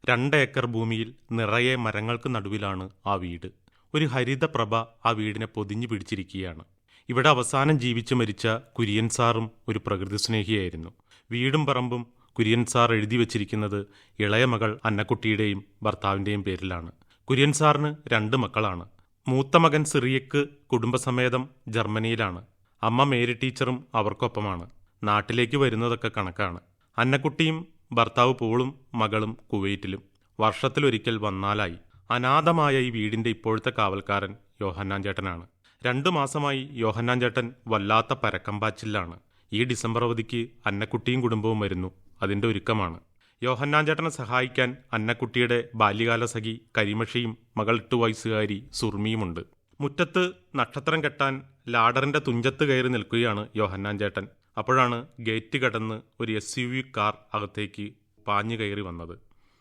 2 ഏക്കർ ഭൂമിയിൽ നിറയെ മരങ്ങൾക്ക് നടുവിലാണ് ആ വീട്. ഒരു ഹരിതപ്രഭ ആ വീടിനെ പൊതിഞ്ഞു പിടിച്ചിരിക്കുകയാണ്. ഇവിടെ അവസാനം ജീവിച്ചു മരിച്ച കുര്യൻ സാറും ഒരു പ്രകൃതി സ്നേഹിയായിരുന്നു. വീടും പറമ്പും കുര്യൻ സാർ എഴുതി വച്ചിരിക്കുന്നത് ഇളയ മകൾ അന്നക്കുട്ടിയുടെയും ഭർത്താവിൻ്റെയും പേരിലാണ്. കുര്യൻ സാറിന് 2 മക്കളാണ്. മൂത്ത മകൻ സിറിയക്ക് കുടുംബസമേതം ജർമ്മനിയിലാണ്. അമ്മ മേരി ടീച്ചറും അവർക്കൊപ്പമാണ്. നാട്ടിലേക്ക് വരുന്നതൊക്കെ കണക്കാണ്. അന്നക്കുട്ടിയും ഭർത്താവ് പോളും മകളും കുവൈറ്റിലും. വർഷത്തിലൊരിക്കൽ വന്നാലായി. അനാഥമായ ഈ വീടിൻ്റെ ഇപ്പോഴത്തെ കാവൽക്കാരൻ യോഹന്നാൻ ചേട്ടനാണ്. 2 മാസമായി യോഹന്നാൻ ചേട്ടൻ വല്ലാത്ത പരക്കമ്പാച്ചിലാണ്. ഈ ഡിസംബർ അവധിക്ക് അന്നക്കുട്ടിയും കുടുംബവും വരുന്നു. അതിൻ്റെ ഒരുക്കമാണ്. യോഹന്നാൻ ചേട്ടനെ സഹായിക്കാൻ അന്നക്കുട്ടിയുടെ ബാല്യകാല സഖി കരിമഷിയും മകൾ 8 വയസ്സുകാരി സുർമിയുമുണ്ട്. മുറ്റത്ത് നക്ഷത്രം കെട്ടാൻ ലാഡറിൻ്റെ തുഞ്ചത്ത് കയറി നിൽക്കുകയാണ് യോഹന്നാൻ ചേട്ടൻ. അപ്പോഴാണ് ഗേറ്റ് കടന്ന് ഒരു SUV കാർ അകത്തേക്ക് പാഞ്ഞു കയറി വന്നത്.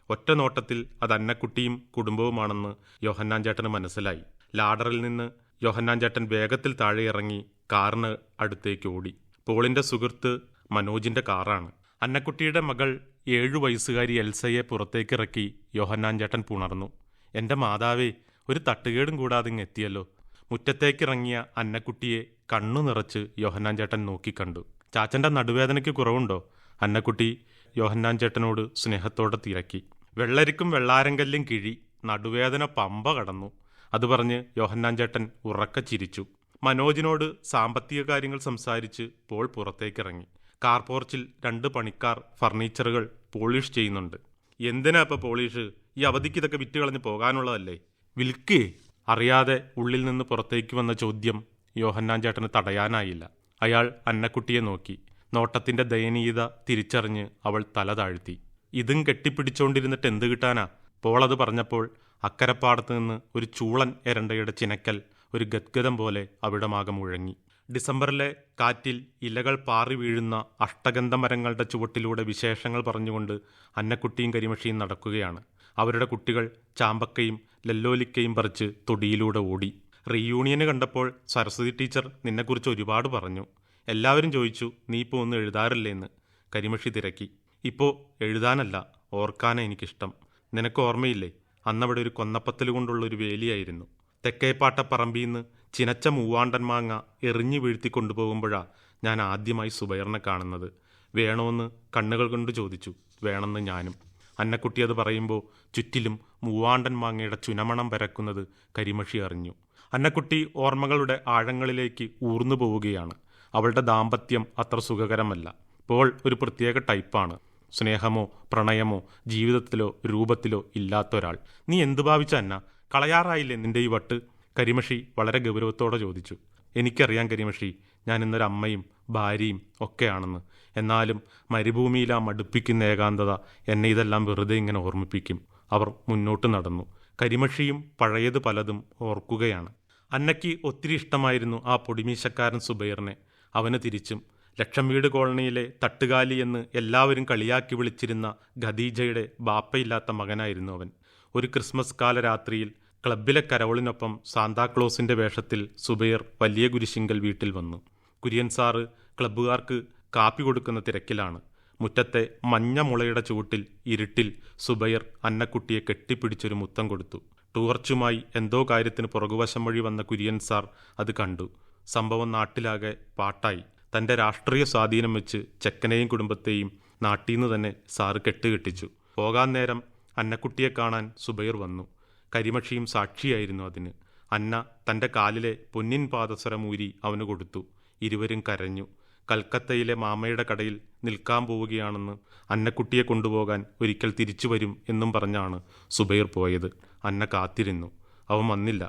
ഒറ്റ നോട്ടത്തിൽ അത് അന്നക്കുട്ടിയും കുടുംബവുമാണെന്ന് യോഹന്നാൻ ചേട്ടന് മനസ്സിലായി. ലാഡറിൽ നിന്ന് യോഹന്നാൻ ചേട്ടൻ വേഗത്തിൽ താഴെ ഇറങ്ങി കാറിന് അടുത്തേക്ക് ഓടി. പോളിൻ്റെ സുഹൃത്ത് മനോജിൻ്റെ കാറാണ്. അന്നക്കുട്ടിയുടെ മകൾ 7 വയസ്സുകാരി എൽസയെ പുറത്തേക്കിറക്കി യോഹന്നാൻ ചേട്ടൻ പുണർന്നു. എൻ്റെ മാതാവേ, ഒരു തട്ടുകേടും കൂടാതെ ഇങ്ങ് എത്തിയല്ലോ. മുറ്റത്തേക്കിറങ്ങിയ അന്നക്കുട്ടിയെ കണ്ണു നിറച്ച് യോഹന്നാൻ ചേട്ടൻ നോക്കിക്കണ്ടു. ചാച്ചൻ്റെ നടുവേദനയ്ക്ക് കുറവുണ്ടോ? അന്നക്കുട്ടി യോഹന്നാൻ ചേട്ടനോട് സ്നേഹത്തോടെ തിരക്കി. വെള്ളരിക്കും വെള്ളാരങ്കല്ലും കിഴി, നടുവേദന പമ്പ കടന്നു. അത് പറഞ്ഞ് യോഹന്നാൻ ചേട്ടൻ ഉറക്കെ ചിരിച്ചു. മനോജിനോട് സാമ്പത്തിക കാര്യങ്ങൾ സംസാരിച്ച് പോൾ പുറത്തേക്കിറങ്ങി. കാർ പോർച്ചിൽ 2 പണിക്കാർ ഫർണിച്ചറുകൾ പോളിഷ് ചെയ്യുന്നുണ്ട്. എന്തിനാ ഇപ്പോൾ പോളിഷ്? ഈ അവധിക്ക് ഇതൊക്കെ വിറ്റ് കളഞ്ഞ് പോകാനുള്ളതല്ലേ? വിൽക്കേ? അറിയാതെ ഉള്ളിൽ നിന്ന് പുറത്തേക്ക് വന്ന ചോദ്യം യോഹന്നാൻ ചേട്ടന് തടയാനായില്ല. അയാൾ അന്നക്കുട്ടിയെ നോക്കി. നോട്ടത്തിൻ്റെ ദയനീയത തിരിച്ചറിഞ്ഞ് അവൾ തല താഴ്ത്തി. ഇതും കെട്ടിപ്പിടിച്ചോണ്ടിരുന്നിട്ട് എന്ത് കിട്ടാനാ? പോൾ അത് പറഞ്ഞപ്പോൾ അക്കരപ്പാടത്ത് നിന്ന് ഒരു ചൂളൻ എരണ്ടയുടെ ചിനക്കൽ ഒരു ഗദ്ഗതം പോലെ അവിടമാകെ മുഴങ്ങി. ഡിസംബറിലെ കാറ്റിൽ ഇലകൾ പാറി വീഴുന്ന അഷ്ടഗന്ധമരങ്ങളുടെ ചുവട്ടിലൂടെ വിശേഷങ്ങൾ പറഞ്ഞുകൊണ്ട് അന്നക്കുട്ടിയും കരിമഷിയും നടക്കുകയാണ്. അവരുടെ കുട്ടികൾ ചാമ്പക്കയും ലല്ലോലിക്കയും പറിച്ച് തൊടിയിലൂടെ ഓടി. റീയൂണിയന് കണ്ടപ്പോൾ സരസ്വതി ടീച്ചർ നിന്നെക്കുറിച്ച് ഒരുപാട് പറഞ്ഞു. എല്ലാവരും ചോദിച്ചു, നീ ഇപ്പോൾ ഒന്നും എഴുതാറില്ലേന്ന്. കരിമഷി തിരക്കി. ഇപ്പോൾ എഴുതാനല്ല, ഓർക്കാനാണ് എനിക്കിഷ്ടം. നിനക്ക് ഓർമ്മയില്ലേ, അന്നവിടെ ഒരു കൊന്നപ്പത്തൽ കൊണ്ടുള്ളൊരു വേലിയായിരുന്നു. തെക്കേപ്പാട്ടപ്പറമ്പിന്ന് ചിനച്ച മൂവാണ്ടൻ മാങ്ങ എറിഞ്ഞു വീഴ്ത്തി കൊണ്ടുപോകുമ്പോഴാണ് ഞാൻ ആദ്യമായി സുബൈറിനെ കാണുന്നത്. വേണമെന്ന് കണ്ണുകൾ കൊണ്ട് ചോദിച്ചു. വേണമെന്ന് ഞാനും. അന്നക്കുട്ടി അത് പറയുമ്പോൾ ചുറ്റിലും മൂവാണ്ടൻ മാങ്ങയുടെ ചുനമണം പരക്കുന്നത് കരിമഷി അറിഞ്ഞു. അന്നക്കുട്ടി ഓർമ്മകളുടെ ആഴങ്ങളിലേക്ക് ഊർന്നു പോവുകയാണ്. അവളുടെ ദാമ്പത്യം അത്ര സുഖകരമല്ല. പോൾ ഒരു പ്രത്യേക ടൈപ്പാണ്. സ്നേഹമോ പ്രണയമോ ജീവിതത്തിലോ രൂപത്തിലോ ഇല്ലാത്തൊരാൾ. നീ എന്തു ഭാവിച്ച അന്ന? കളയാറായില്ലേ നിന്റെ ഈ വട്ട്? കരിമഷി വളരെ ഗൗരവത്തോടെ ചോദിച്ചു. എനിക്കറിയാം കരിമഷി, ഞാൻ ഇന്നൊരു അമ്മയും ഭാര്യയും ഒക്കെയാണെന്ന്. എന്നാലും മരുഭൂമിയിൽ ആ മടുപ്പിക്കുന്ന ഏകാന്തത എന്നെ ഇതെല്ലാം വെറുതെ ഇങ്ങനെ ഓർമ്മിപ്പിക്കും. അവർ മുന്നോട്ട് നടന്നു. കരിമഷിയും പഴയത് പലതും ഓർക്കുകയാണ്. അന്നയ്ക്ക് ഒത്തിരി ഇഷ്ടമായിരുന്നു ആ പൊടിമീശക്കാരൻ സുബൈറിനെ. അവന് തിരിച്ചും. ലക്ഷം വീട് കോളനിയിലെ തട്ടുകാലി എന്ന് എല്ലാവരും കളിയാക്കി വിളിച്ചിരുന്ന ഖദീജയുടെ ബാപ്പയില്ലാത്ത മകനായിരുന്നു അവൻ. ഒരു ക്രിസ്മസ് കാല രാത്രിയിൽ ക്ലബ്ബിലെ കരോളിനൊപ്പം സാന്താക്ലോസിന്റെ വേഷത്തിൽ സുബൈർ വലിയ കുരിശിങ്കൽ വീട്ടിൽ വന്നു. കുര്യൻ സാറ് ക്ലബ്ബുകാർക്ക് കാപ്പി കൊടുക്കുന്ന തിരക്കിലാണ്. മുറ്റത്തെ മഞ്ഞ മുളയുടെ ചുവട്ടിൽ ഇരുട്ടിൽ സുബൈർ അന്നക്കുട്ടിയെ കെട്ടിപ്പിടിച്ചൊരു മുത്തം കൊടുത്തു. ടൂർച്ചുമായി എന്തോ കാര്യത്തിന് പുറകുവശം വഴി വന്ന കുര്യൻ സാർ അത് കണ്ടു. സംഭവം നാട്ടിലാകെ പാട്ടായി. തൻ്റെ രാഷ്ട്രീയ സ്വാധീനം വെച്ച് ചെക്കനെയും കുടുംബത്തെയും നാട്ടീന്ന് തന്നെ സാറ് കെട്ടുകെട്ടിച്ചു. പോകാൻ നേരം അന്നക്കുട്ടിയെ കാണാൻ സുബൈർ വന്നു. കരിമഷിയും സാക്ഷിയായിരുന്നു അതിന്. അന്ന തൻ്റെ കാലിലെ പൊന്നിൻ പാദസരം ഊരി അവന് കൊടുത്തു. ഇരുവരും കരഞ്ഞു. കൽക്കത്തയിലെ മാമയുടെ കടയിൽ നിൽക്കാൻ പോവുകയാണെന്ന്, അന്നക്കുട്ടിയെ കൊണ്ടുപോകാൻ ഒരിക്കൽ തിരിച്ചു വരും എന്നും പറഞ്ഞാണ് സുബൈർ പോയത്. അന്ന കാത്തിരുന്നു. അവൻ വന്നില്ല.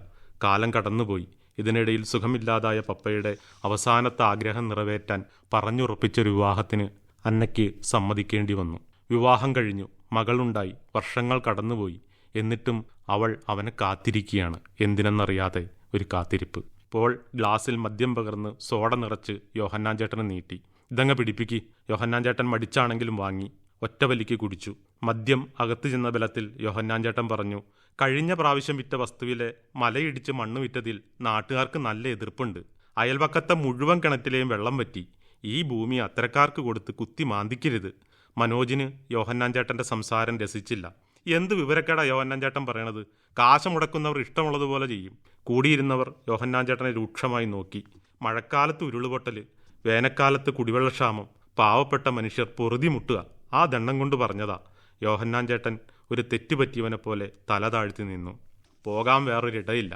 കാലം കടന്നുപോയി. ഇതിനിടയിൽ സുഖമില്ലാതായ പപ്പയുടെ അവസാനത്തെ ആഗ്രഹം നിറവേറ്റാൻ പറഞ്ഞുറപ്പിച്ചൊരു വിവാഹത്തിന് അന്നയ്ക്ക് സമ്മതിക്കേണ്ടി വന്നു. വിവാഹം കഴിഞ്ഞു. മകളുണ്ടായി. വർഷങ്ങൾ കടന്നുപോയി. എന്നിട്ടും അവൾ അവനെ കാത്തിരിക്കുകയാണ്. എന്തിനെന്നറിയാതെ ഒരു കാത്തിരിപ്പ്. പോൾ ഗ്ലാസ്സിൽ മദ്യം പകർന്ന് സോഡ നിറച്ച് യോഹന്നാൻ ചേട്ടന് നീട്ടി. ഇതങ്ങ് പിടിപ്പിക്ക്. യോഹന്നാൻ ചേട്ടൻ മടിച്ചാണെങ്കിലും വാങ്ങി. ഒറ്റവലിക്ക് കുടിച്ചു. മദ്യം അകത്ത് ചെന്ന ബലത്തിൽ യോഹന്നാൻ ചേട്ടൻ പറഞ്ഞു, കഴിഞ്ഞ പ്രാവശ്യം വിറ്റ വസ്തുവിലെ മലയിടിച്ച് മണ്ണ് വിറ്റതിൽ നാട്ടുകാർക്ക് നല്ല എതിർപ്പുണ്ട്. അയൽവക്കത്തെ മുഴുവൻ കിണറ്റിലെയും വെള്ളം പറ്റി. ഈ ഭൂമി അത്തരക്കാർക്ക് കൊടുത്ത് കുത്തി മാന്തിക്കരുത്. മനോജിന് യോഹന്നാൻ ചേട്ടൻ്റെ സംസാരം രസിച്ചില്ല. എന്ത് വിവരക്കേടാ യോഹന്നാൻ ചേട്ടൻ പറയണത്? കാശ് മുടക്കുന്നവർ ഇഷ്ടമുള്ളതുപോലെ ചെയ്യും. കൂടിയിരുന്നവർ യോഹന്നാൻ ചേട്ടനെ രൂക്ഷമായി നോക്കി. മഴക്കാലത്ത് ഉരുളുപൊട്ടൽ, വേനൽക്കാലത്ത് കുടിവെള്ളക്ഷാമം, പാവപ്പെട്ട മനുഷ്യർ പൊറുതി മുട്ടുക. ആ ദണ്ണം കൊണ്ട് പറഞ്ഞതാ. യോഹന്നാൻ ചേട്ടൻ ഒരു തെറ്റുപറ്റിയവനെ പോലെ തല താഴ്ത്തി നിന്നു. പോകാൻ വേറൊരിടയില്ല.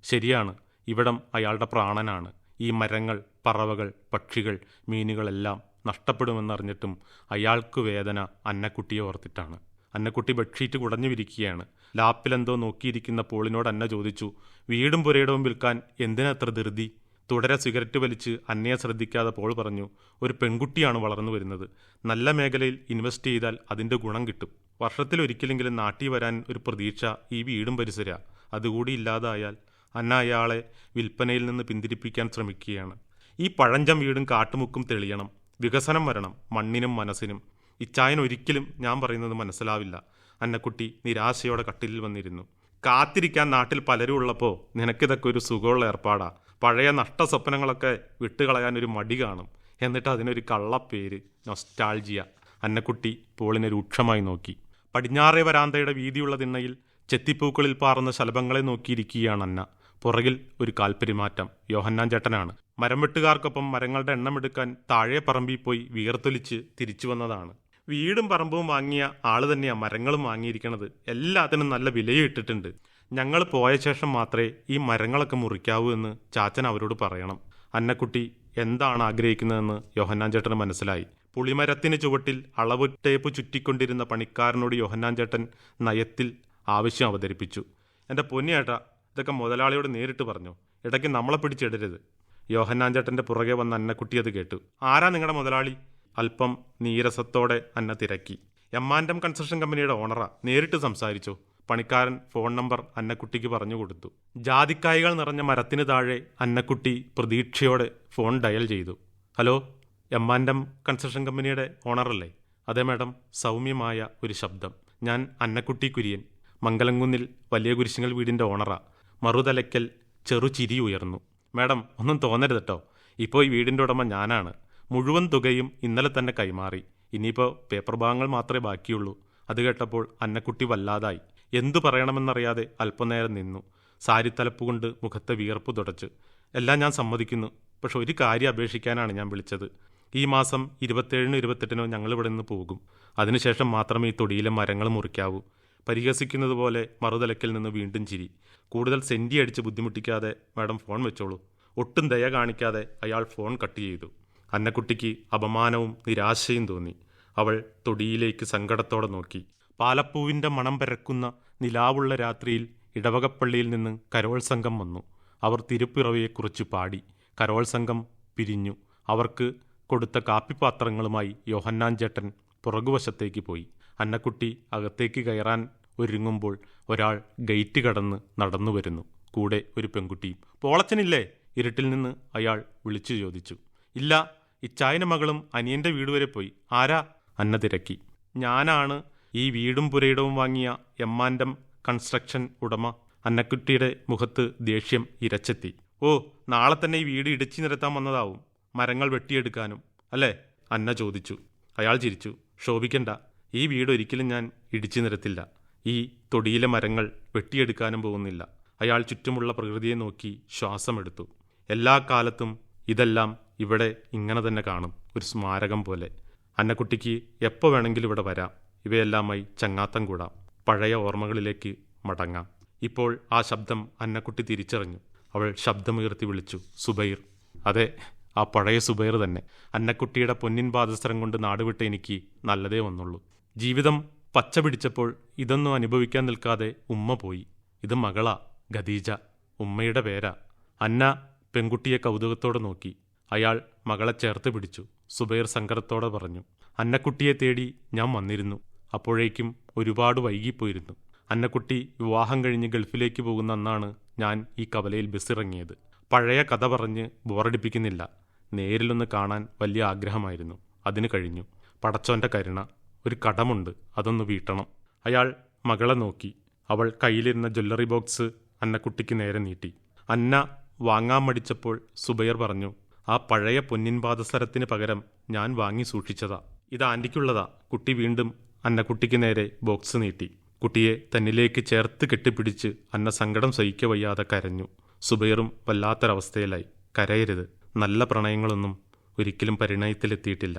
ശരിയാണ്, ഇവിടം അയാളുടെ പ്രാണനാണ്. ഈ മരങ്ങൾ, പറവകൾ, പക്ഷികൾ, മീനുകളെല്ലാം നഷ്ടപ്പെടുമെന്നറിഞ്ഞിട്ടും അയാൾക്ക് വേദന അന്നക്കുട്ടിയെ ഓർത്തിട്ടാണ്. അന്നക്കുട്ടി ബെഡ്ഷീറ്റ് കുടഞ്ഞു വിരിക്കുകയാണ്. ലാപ്പിലെന്തോ നോക്കിയിരിക്കുന്ന പോളിനോട് അന്ന ചോദിച്ചു, വീടും പുരയിടവും വിൽക്കാൻ എന്തിനാ അത്ര ധൃതി? തുടരെ സിഗരറ്റ് വലിച്ച് അന്നയെ ശ്രദ്ധിക്കാതെ പോൾ പറഞ്ഞു, ഒരു പെൺകുട്ടിയാണ് വളർന്നു വരുന്നത്. നല്ല മേഖലയിൽ ഇൻവെസ്റ്റ് ചെയ്താൽ അതിൻ്റെ ഗുണം കിട്ടും. വർഷത്തിലൊരിക്കലെങ്കിലും നാട്ടിൽ വരാൻ ഒരു പ്രതീക്ഷ ഈ വീടും പരിസര. അതുകൂടി ഇല്ലാതായാൽ അന്ന അയാളെ വിൽപ്പനയിൽ നിന്ന് പിന്തിരിപ്പിക്കാൻ ശ്രമിക്കുകയാണ്. ഈ പഴഞ്ചം വീടും കാട്ടുമുക്കും തെളിയണം. വികസനം വരണം മണ്ണിനും മനസ്സിനും. ഇച്ചായൻ ഒരിക്കലും ഞാൻ പറയുന്നത് മനസ്സിലാവില്ല. അന്നക്കുട്ടി നിരാശയോടെ കട്ടിലിൽ വന്നിരുന്നു. കാത്തിരിക്കാൻ നാട്ടിൽ പലരും ഉള്ളപ്പോൾ നിനക്കിതൊക്കെ ഒരു സുഖമുള്ള ഏർപ്പാടാ. പഴയ നഷ്ടസ്വപ്നങ്ങളൊക്കെ വിട്ടുകളയാൻ ഒരു മടി കാണും. എന്നിട്ട് അതിനൊരു കള്ളപ്പേര് നൊസ്റ്റാൾജിയ. അന്നക്കുട്ടി പോളിനെ രൂക്ഷമായി നോക്കി. പടിഞ്ഞാറേ വരാന്തയുടെ വീതിയുള്ള തിണ്ണയിൽ ചെത്തിപ്പൂക്കളിൽ പാറുന്ന ശലഭങ്ങളെ നോക്കിയിരിക്കുകയാണ് അന്ന. പുറകിൽ ഒരു കാൽപ്പെരുമാറ്റം. യോഹന്നാൻ ചേട്ടനാണ്. മരം വെട്ടുകാർക്കൊപ്പം മരങ്ങളുടെ എണ്ണമെടുക്കാൻ താഴെ പറമ്പിൽ പോയി വിയർത്തൊലിച്ച് തിരിച്ചു വന്നതാണ്. വീടും പറമ്പും വാങ്ങിയ ആള് തന്നെയാണ് മരങ്ങളും വാങ്ങിയിരിക്കണത്. എല്ലാത്തിനും നല്ല വിലയും ഇട്ടിട്ടുണ്ട്. ഞങ്ങൾ പോയ ശേഷം മാത്രമേ ഈ മരങ്ങളൊക്കെ മുറിക്കാവൂ എന്ന് ചാച്ചൻ അവരോട് പറയണം. അന്നക്കുട്ടി എന്താണ് ആഗ്രഹിക്കുന്നതെന്ന് യോഹന്നാൻ ചേട്ടന് മനസ്സിലായി. പുളിമരത്തിന് ചുവട്ടിൽ അളവ് ടേപ്പ് ചുറ്റിക്കൊണ്ടിരുന്ന പണിക്കാരനോട് യോഹന്നാൻ ചേട്ടൻ നയത്തിൽ ആവശ്യം അവതരിപ്പിച്ചു. എൻ്റെ പൊന്നിയേട്ടാ, ഇതൊക്കെ മുതലാളിയോട് നേരിട്ട് പറഞ്ഞു. ഇടയ്ക്ക് നമ്മളെ പിടിച്ചിടരുത്. യോഹന്നാൻ ചേട്ടൻ്റെ പുറകെ വന്ന അന്നക്കുട്ടി അത് കേട്ടു. ആരാ നിങ്ങളുടെ മുതലാളി? അല്പം നീരസത്തോടെ അന്ന തിരക്കി. എമ്മാൻഡം കൺസ്ട്രക്ഷൻ കമ്പനിയുടെ ഓണറാ. നേരിട്ട് സംസാരിച്ചോ? പണിക്കാരൻ ഫോൺ നമ്പർ അന്നക്കുട്ടിക്ക് പറഞ്ഞു കൊടുത്തു. ജാതിക്കായ്കൾ നിറഞ്ഞ മരത്തിന് താഴെ അന്നക്കുട്ടി പ്രതീക്ഷയോടെ ഫോൺ ഡയൽ ചെയ്തു. ഹലോ, എമ്മാൻഡം കൺസ്ട്രക്ഷൻ കമ്പനിയുടെ ഓണറല്ലേ? അതെ മാഡം. സൗമ്യമായ ഒരു ശബ്ദം. ഞാൻ അന്നക്കുട്ടി കുര്യൻ, മംഗലംകുന്നിൽ വലിയ കുരിശുങ്കൽ വീടിൻ്റെ ഓണറാ. മറുതലയ്ക്കൽ ചെറുചിരി ഉയർന്നു. മാഡം, ഒന്നും തോന്നരുത് കേട്ടോ. ഇപ്പോൾ ഈ വീടിൻ്റെ ഉടമ ഞാനാണ്. മുഴുവൻ തുകയും ഇന്നലെ തന്നെ കൈമാറി. ഇനിയിപ്പോൾ പേപ്പർ ഭാഗങ്ങൾ മാത്രമേ ബാക്കിയുള്ളൂ. അത് കേട്ടപ്പോൾ അന്നക്കുട്ടി വല്ലാതായി. എന്തു പറയണമെന്നറിയാതെ അല്പനേരം നിന്നു. സാരിത്തലപ്പ് കൊണ്ട് മുഖത്തെ വിയർപ്പ് തുടച്ച്. എല്ലാം ഞാൻ സമ്മതിക്കുന്നു. പക്ഷെ ഒരു കാര്യം അപേക്ഷിക്കാനാണ് ഞാൻ വിളിച്ചത്. ഈ മാസം 27-നോ 28-നോ ഞങ്ങളിവിടെ നിന്ന് പോകും. അതിനുശേഷം മാത്രമേ ഈ തൊടിയിലെ മരങ്ങൾ മുറിക്കാവൂ. പരിഹസിക്കുന്നത് പോലെ മറുതലക്കിൽ നിന്ന് വീണ്ടും ചിരി. കൂടുതൽ സെൻറ്റി അടിച്ച് ബുദ്ധിമുട്ടിക്കാതെ മാഡം ഫോൺ വെച്ചോളൂ. ഒട്ടും ദയ കാണിക്കാതെ അയാൾ ഫോൺ കട്ട് ചെയ്തു. അന്നക്കുട്ടിക്ക് അപമാനവും നിരാശയും തോന്നി. അവൾ തൊടിയിലേക്ക് സങ്കടത്തോടെ നോക്കി. പാലപ്പൂവിൻ്റെ മണം പരക്കുന്ന നിലാവുള്ള രാത്രിയിൽ ഇടവകപ്പള്ളിയിൽ നിന്ന് കരോൾ സംഘം വന്നു. അവർ തിരുപ്പിറവിയെക്കുറിച്ച് പാടി. കരോൾ സംഘം പിരിഞ്ഞു. അവർക്ക് കൊടുത്ത കാപ്പിപ്പാത്രങ്ങളുമായി യോഹന്നാൻ ചേട്ടൻ പുറകുവശത്തേക്ക് പോയി. അന്നക്കുട്ടി അകത്തേക്ക് കയറാൻ ഒരുങ്ങുമ്പോൾ ഒരാൾ ഗേറ്റ് കടന്ന് നടന്നു വരുന്നു. കൂടെ ഒരു പെൺകുട്ടിയും. പോളച്ചനില്ലേ? ഇരുട്ടിൽ നിന്ന് അയാൾ വിളിച്ചു ചോദിച്ചു. ഇല്ല, ഇച്ചായൻ്റെ മകളും അനിയൻ്റെ വീട് വരെ പോയി. ആരാ? അന്ന തിരക്കി. ഞാനാണ് ഈ വീടും പുരയിടവും വാങ്ങിയ എമ്മാൻഡം കൺസ്ട്രക്ഷൻ ഉടമ. അന്നക്കുട്ടിയുടെ മുഖത്ത് ദേഷ്യം ഇരച്ചെത്തി. ഓ, നാളെ തന്നെ ഈ വീട് ഇടിച്ചു നിരത്താൻ വന്നതാവും, മരങ്ങൾ വെട്ടിയെടുക്കാനും അല്ലേ? അന്ന ചോദിച്ചു. അയാൾ ചിരിച്ചു. ശോഭിക്കണ്ട, ഈ വീട് ഒരിക്കലും ഞാൻ ഇടിച്ചു നിരത്തില്ല. ഈ തൊടിയിലെ മരങ്ങൾ വെട്ടിയെടുക്കാനും പോകുന്നില്ല. അയാൾ ചുറ്റുമുള്ള പ്രകൃതിയെ നോക്കി ശ്വാസമെടുത്തു. എല്ലാ കാലത്തും ഇതെല്ലാം ഇവിടെ ഇങ്ങനെ തന്നെ കാണും, ഒരു സ്മാരകം പോലെ. അന്നക്കുട്ടിക്ക് എപ്പോൾ വേണമെങ്കിലും ഇവിടെ വരാം. ഇവയെല്ലാമായി ചങ്ങാത്തം കൂടാം, പഴയ ഓർമ്മകളിലേക്ക് മടങ്ങാം. ഇപ്പോൾ ആ ശബ്ദം അന്നക്കുട്ടി തിരിച്ചറിഞ്ഞു. അവൾ ശബ്ദമുയർത്തി വിളിച്ചു. സുബൈർ. അതെ, ആ പഴയ സുബൈർ തന്നെ. അന്നക്കുട്ടിയുടെ പൊന്നിൻ പാദസരം കൊണ്ട് നാടുവിട്ട എനിക്ക് നല്ലതേ വന്നുള്ളൂ. ജീവിതം പച്ച പിടിച്ചപ്പോൾ ഇതൊന്നും അനുഭവിക്കാൻ നിൽക്കാതെ ഉമ്മ പോയി. ഇത് മകളാ, ഖദീജ, ഉമ്മയുടെ പേരാ. അന്ന പെൺകുട്ടിയെ കൗതുകത്തോടെ നോക്കി. അയാൾ മകളെ ചേർത്ത് പിടിച്ചു. സുബൈർ സങ്കടത്തോടെ പറഞ്ഞു. അന്നക്കുട്ടിയെ തേടി ഞാൻ വന്നിരുന്നു. അപ്പോഴേക്കും ഒരുപാട് വൈകിപ്പോയിരുന്നു. അന്നക്കുട്ടി വിവാഹം കഴിഞ്ഞ് ഗൾഫിലേക്ക് പോകുന്ന അന്നാണ് ഞാൻ ഈ കവലയിൽ ബസ്സിറങ്ങിയത്. പഴയ കഥ പറഞ്ഞ് ബോറടിപ്പിക്കുന്നില്ല. നേരിലൊന്ന് കാണാൻ വലിയ ആഗ്രഹമായിരുന്നു. അതിന് കഴിഞ്ഞു. പടച്ചോൻ്റെ കരുണ. ഒരു കടമുണ്ട്, അതൊന്ന് വീട്ടണം. അയാൾ മകളെ നോക്കി. അവൾ കയ്യിലിരുന്ന ജ്വല്ലറി ബോക്സ് അന്നക്കുട്ടിക്ക് നേരെ നീട്ടി. അന്ന വാങ്ങാൻ മടിച്ചപ്പോൾ സുബൈർ പറഞ്ഞു. ആ പഴയ പൊന്നിൻ പാദസരത്തിന് പകരം ഞാൻ വാങ്ങി സൂക്ഷിച്ചതാ. ഇത് ആൻറ്റിക്കുള്ളതാ. കുട്ടി വീണ്ടും അന്നക്കുട്ടിക്ക് നേരെ ബോക്സ് നീട്ടി. കുട്ടിയെ തന്നിലേക്ക് ചേർത്ത് കെട്ടിപ്പിടിച്ച് അന്ന സങ്കടം സഹിക്കവയ്യാതെ കരഞ്ഞു. സുബൈറും വല്ലാത്തൊരവസ്ഥയിലായി. കരയരുത്, നല്ല പ്രണയങ്ങളൊന്നും ഒരിക്കലും പരിണയത്തിലെത്തിയിട്ടില്ല,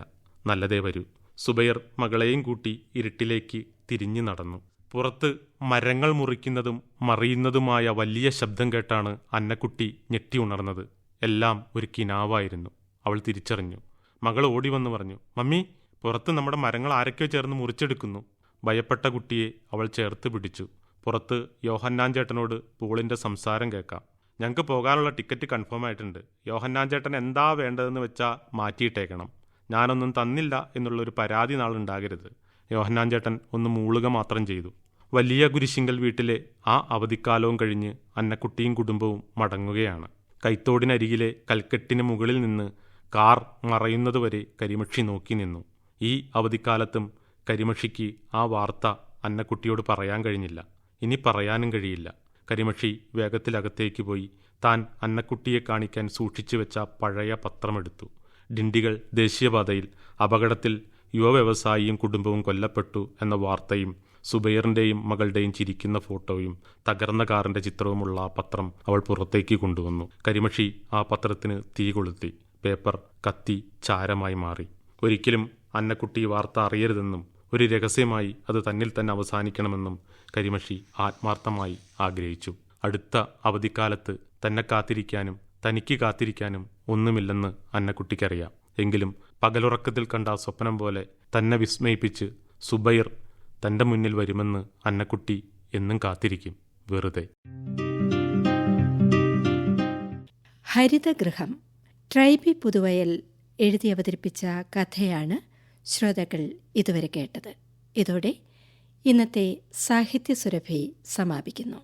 നല്ലതേ വരൂ. സുബൈർ മകളെയും കൂട്ടി ഇരുട്ടിലേക്ക് തിരിഞ്ഞു നടന്നു. പുറത്ത് മരങ്ങൾ മുറിക്കുന്നതും മറിയുന്നതുമായ വലിയ ശബ്ദം കേട്ടാണ് അന്നക്കുട്ടി ഞെട്ടി ഉണർന്നത്. എല്ലാം ഒരു കിനാവായിരുന്നു. അവൾ തിരിച്ചറിഞ്ഞു. മകൾ ഓടി വന്ന് പറഞ്ഞു. മമ്മി, പുറത്ത് നമ്മുടെ മരങ്ങൾ ആരൊക്കെയോ ചേർന്ന് മുറിച്ചെടുക്കുന്നു. ഭയപ്പെട്ട കുട്ടിയെ അവൾ ചേർത്ത് പിടിച്ചു. പുറത്ത് യോഹന്നാൻ ചേട്ടനോട് പോളിൻ്റെ സംസാരം കേൾക്കാം. ഞങ്ങൾക്ക് പോകാനുള്ള ടിക്കറ്റ് കൺഫേം ആയിട്ടുണ്ട്. യോഹന്നാൻ ചേട്ടൻ എന്താ വേണ്ടതെന്ന് വെച്ചാൽ മാറ്റിയിട്ടേക്കണം. ഞാനൊന്നും തന്നില്ല എന്നുള്ളൊരു പരാതി നാളുണ്ടാകരുത്. യോഹന്നാൻ ചേട്ടൻ ഒന്ന് മൂളുക മാത്രം ചെയ്തു. വലിയ കുരിശിങ്കൽ വീട്ടിലെ ആ അവധിക്കാലവും കഴിഞ്ഞ് അന്നക്കുട്ടിയും കുടുംബവും മടങ്ങുകയാണ്. കൈത്തോടിനരികിലെ കൽക്കെട്ടിന് മുകളിൽ നിന്ന് കാർ മറയുന്നതുവരെ കരിമഷി നോക്കി നിന്നു. ഈ അവധിക്കാലത്തും കരിമഷിക്ക് ആ വാർത്ത അന്നക്കുട്ടിയോട് പറയാൻ കഴിഞ്ഞില്ല. ഇനി പറയാനും കഴിയില്ല. കരിമഷി വേഗത്തിലകത്തേക്ക് പോയി താൻ അന്നക്കുട്ടിയെ കാണിക്കാൻ സൂക്ഷിച്ചു വെച്ച പഴയ പത്രമെടുത്തു. ഡിണ്ടിഗൽ ദേശീയപാതയിൽ അപകടത്തിൽ യുവ വ്യവസായിയും കുടുംബവും കൊല്ലപ്പെട്ടു എന്ന വാർത്തയും സുബൈറിൻ്റെയും മകളുടെയും ചിരിക്കുന്ന ഫോട്ടോയും തകർന്ന കാറിൻ്റെ ചിത്രവുമുള്ള ആ പത്രം അവൾ പുറത്തേക്ക് കൊണ്ടുവന്നു. കരിമഷി ആ പത്രത്തിന് തീ കൊളുത്തി. പേപ്പർ കത്തി ചാരമായി മാറി. ഒരിക്കലും അന്നക്കുട്ടി വാർത്ത അറിയരുതെന്നും ഒരു രഹസ്യമായി അത് തന്നിൽ തന്നെ അവസാനിക്കണമെന്നും കരിമഷി ആത്മാർത്ഥമായി ആഗ്രഹിച്ചു. അടുത്ത അവധിക്കാലത്ത് തന്നെ കാത്തിരിക്കാനും തനിക്ക് കാത്തിരിക്കാനും ഒന്നുമില്ലെന്ന് അന്നക്കുട്ടിക്കറിയാം. എങ്കിലും പകലുറക്കത്തിൽ കണ്ട സ്വപ്നം പോലെ തന്നെ വിസ്മയിപ്പിച്ച് സുബൈർ തൻ്റെ മുന്നിൽ വരുമെന്ന് അന്നക്കുട്ടി എന്നും കാത്തിരിക്കും, വെറുതെ. ഹരിതഗൃഹം ട്രൈബി പുതുവയൽ എഴുതി അവതരിപ്പിച്ച കഥയാണ് ശ്രോതാക്കൾ ഇതുവരെ കേട്ടത്. ഇതോടെ ഇന്നത്തെ സാഹിത്യ സുരഭി സമാപിക്കുന്നു.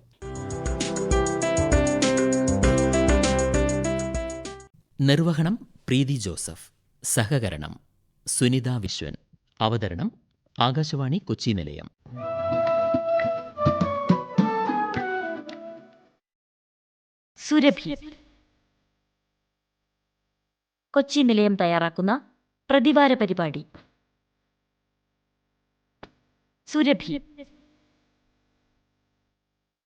നിർവഹണം പ്രീതി ജോസഫ്. സഹകരണം സുനിത വിശ്വൻ. അവതരണം ആകാശവാണി കൊച്ചി നിലയം. സുരഭി കൊച്ചി നിലയം തയ്യാറാക്കുന്ന പ്രതിവാര പരിപാടി സുരഭി.